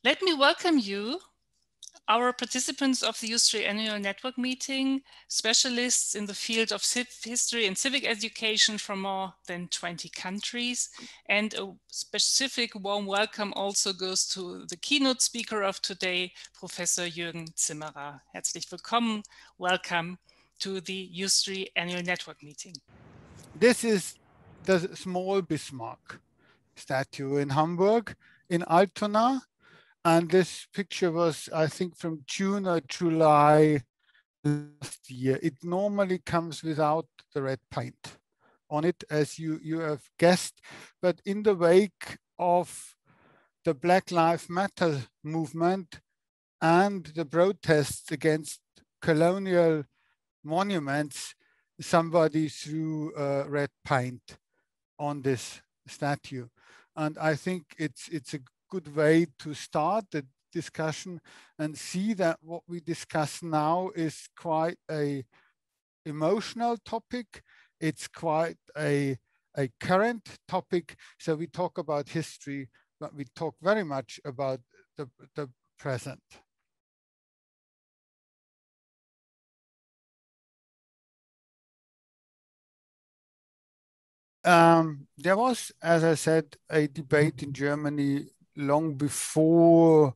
Let me welcome you, our participants of the U3 Annual Network Meeting, specialists in the field of history and civic education from more than 20 countries. And a specific warm welcome also goes to the keynote speaker of today, Professor Jürgen Zimmerer. Herzlich willkommen. Welcome to the U3 Annual Network Meeting. This is the small Bismarck statue in Hamburg, in Altona. And this picture was, I think, from June or July last year. It normally comes without the red paint on it, as you have guessed. But in the wake of the Black Lives Matter movement and the protests against colonial monuments, somebody threw red paint on this statue. And I think it's a good way to start the discussion and see that what we discuss now is quite a emotional topic. It's quite a current topic. So we talk about history, but we talk very much about the present. There was, as I said, a debate in Germany long before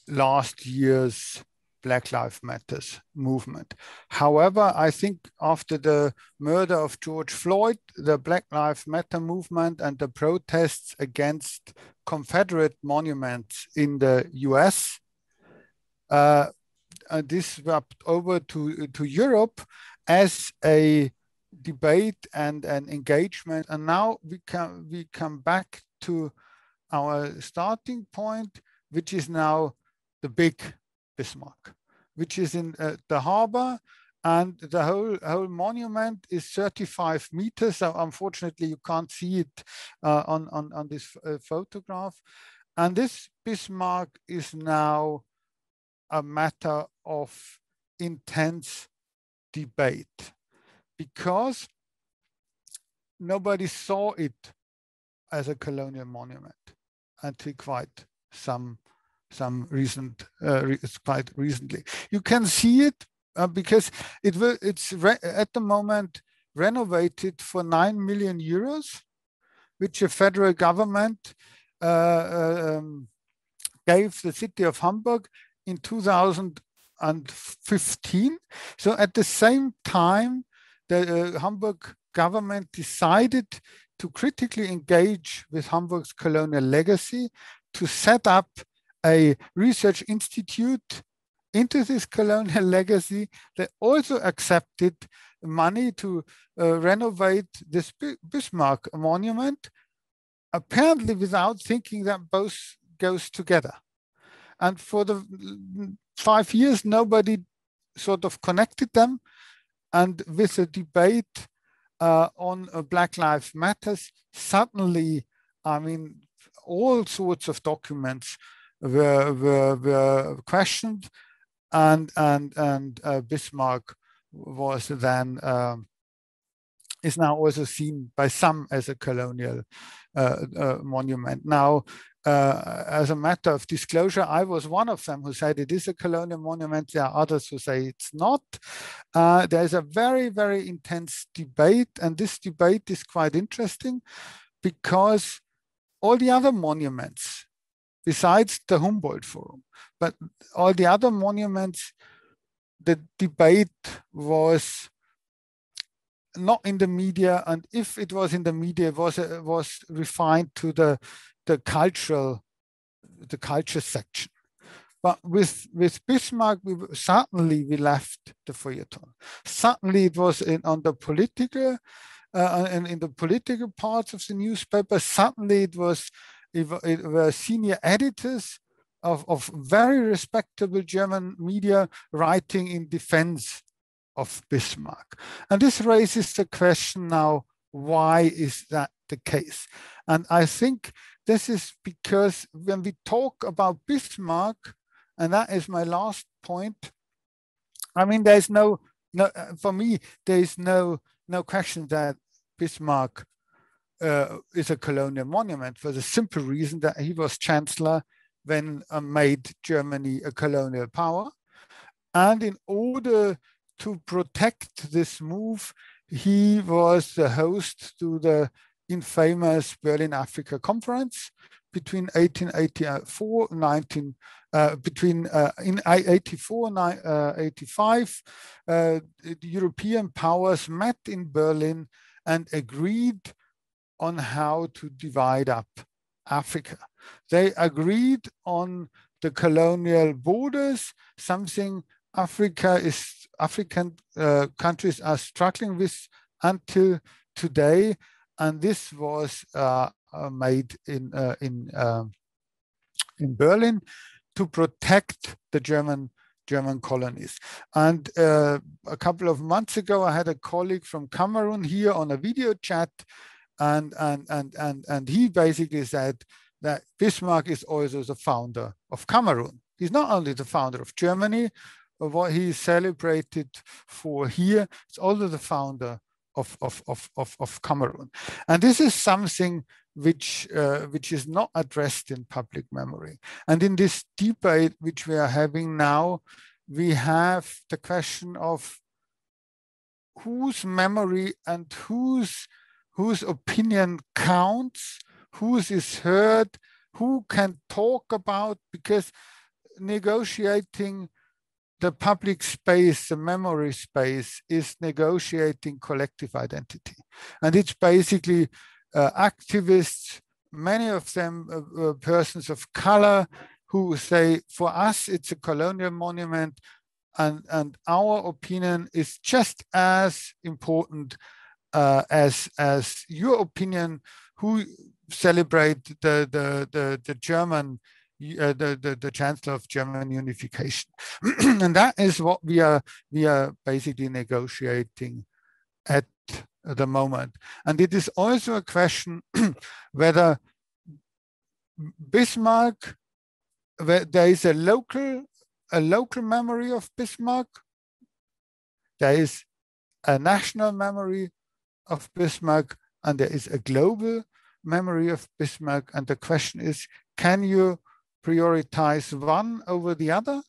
last year's Black Lives Matter movement. However, I think after the murder of George Floyd, the Black Lives Matter movement and the protests against Confederate monuments in the US, this swept over to Europe as a debate and an engagement. And now we come back to our starting point, which is now the big Bismarck, which is in the harbor, and the whole monument is 35 meters. So unfortunately, you can't see it on this photograph. And this Bismarck is now a matter of intense debate because nobody saw it as a colonial monument until quite quite recently. You can see it because it's at the moment renovated for 9 million euros, which the federal government gave the city of Hamburg in 2015. So at the same time, the Hamburg government decided to critically engage with Hamburg's colonial legacy, to set up a research institute into this colonial legacy. They also accepted money to renovate this Bismarck monument, apparently without thinking that both goes together. And for the 5 years, nobody sort of connected them. And with the debate on Black Lives Matter, suddenly, I mean, all sorts of documents were questioned, and Bismarck was then is now also seen by some as a colonial monument. Now, as a matter of disclosure, I was one of them who said it is a colonial monument. There are others who say it's not. There's a very, very intense debate, and this debate is quite interesting because all the other monuments, besides the Humboldt Forum, but all the other monuments, the debate was not in the media, and if it was in the media, it was refined to the culture section. But with Bismarck, suddenly we left the feuilleton. Suddenly it was on the political and in the political parts of the newspaper. Suddenly it were senior editors of very respectable German media writing in defense of Bismarck. And this raises the question now, why is that the case? And I think this is because when we talk about Bismarck, and that is my last point, I mean, there's for me, there is no question that Bismarck is a colonial monument for the simple reason that he was chancellor when made Germany a colonial power. And in order to protect this move, he was the host to the infamous Berlin Africa Conference between 1884 in 84 and 85. The European powers met in Berlin and agreed on how to divide up Africa. They agreed on the colonial borders, something African countries are struggling with until today, and this was made in Berlin to protect the German colonies. And a couple of months ago, I had a colleague from Cameroon here on a video chat, and he basically said that Bismarck is also the founder of Cameroon. He's not only the founder of Germany, what he celebrated for here, it's also the founder of Cameroon. And this is something which is not addressed in public memory. And in this debate which we are having now, we have the question of whose memory and whose opinion counts, whose is heard, who can talk about, because negotiating the public space, the memory space, is negotiating collective identity. And it's basically activists, many of them persons of color, who say, for us, it's a colonial monument, and our opinion is just as important as your opinion, who celebrate the German, the Chancellor of German unification. And that is what we are basically negotiating at the moment. And it is also a question whether Bismarck, there is a local memory of Bismarck, there is a national memory of Bismarck, and there is a global memory of Bismarck. And the question is, can you prioritize one over the other,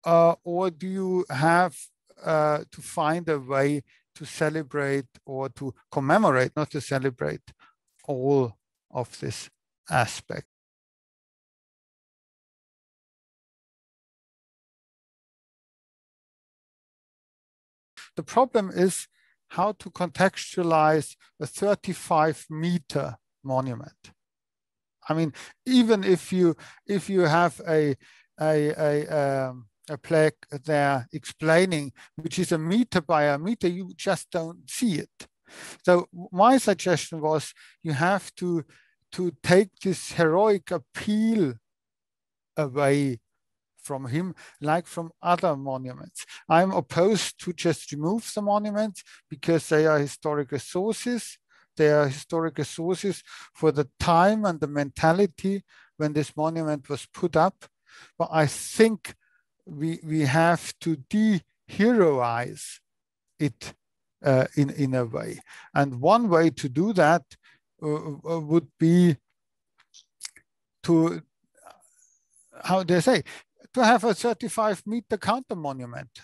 or do you have to find a way to celebrate or to commemorate, not to celebrate, all of this aspect? The problem is how to contextualize a 35-meter monument. I mean, even if you have a plaque there explaining, which is a meter by a meter, you just don't see it. So my suggestion was, you have to take this heroic appeal away from him, like from other monuments. I'm opposed to just remove the monuments because they are historical sources. They are historical sources for the time and the mentality when this monument was put up. But I think we have to de-heroize it in a way. And one way to do that would be to, how they say, to have a 35-meter counter monument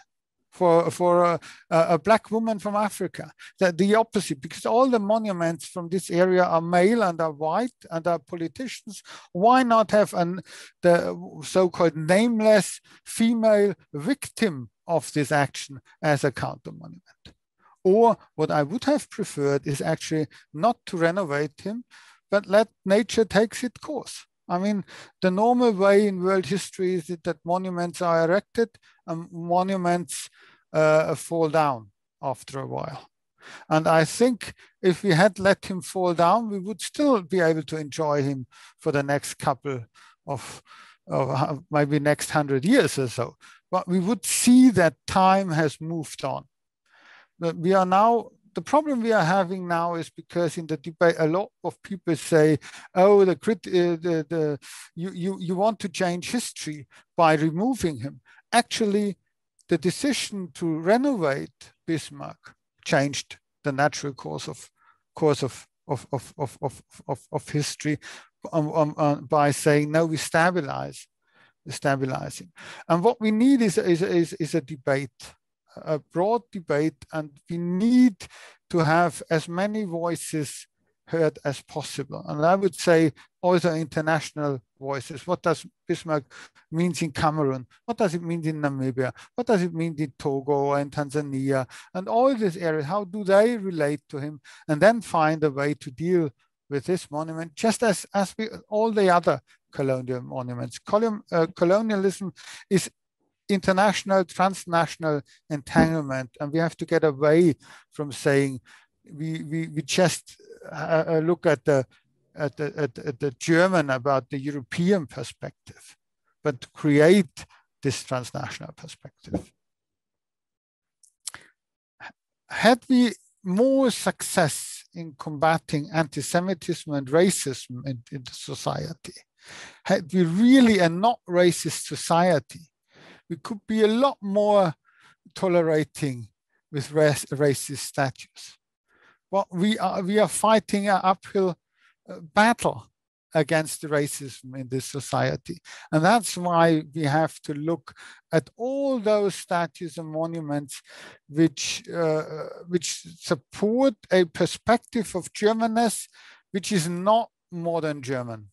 for a black woman from Africa. The opposite, because all the monuments from this area are male and are white and are politicians. Why not have the so-called nameless female victim of this action as a counter monument? Or what I would have preferred is actually not to renovate him, but let nature take its course. I mean, the normal way in world history is that monuments are erected and monuments fall down after a while. And I think if we had let him fall down, we would still be able to enjoy him for the next couple of maybe next 100 years or so. But we would see that time has moved on. But we are now, the problem we are having now is because in the debate, a lot of people say, oh, you want to change history by removing him. Actually, the decision to renovate Bismarck changed the natural course of history by saying, no, we stabilize. Stabilizing. And what we need is a debate, a broad debate, and we need to have as many voices heard as possible. And I would say also international voices. What does Bismarck mean in Cameroon? What does it mean in Namibia? What does it mean in Togo and Tanzania? And all these areas, how do they relate to him? And then find a way to deal with this monument, just as all the other colonial monuments. Colonialism is international, transnational entanglement, and we have to get away from saying we just look at the German about the European perspective, but to create this transnational perspective. Had we more success in combating anti-Semitism and racism in the society, had we really a not racist society, we could be a lot more tolerating with racist statues. Well, we are fighting an uphill battle against racism in this society. And that's why we have to look at all those statues and monuments which support a perspective of Germanness which is not modern German.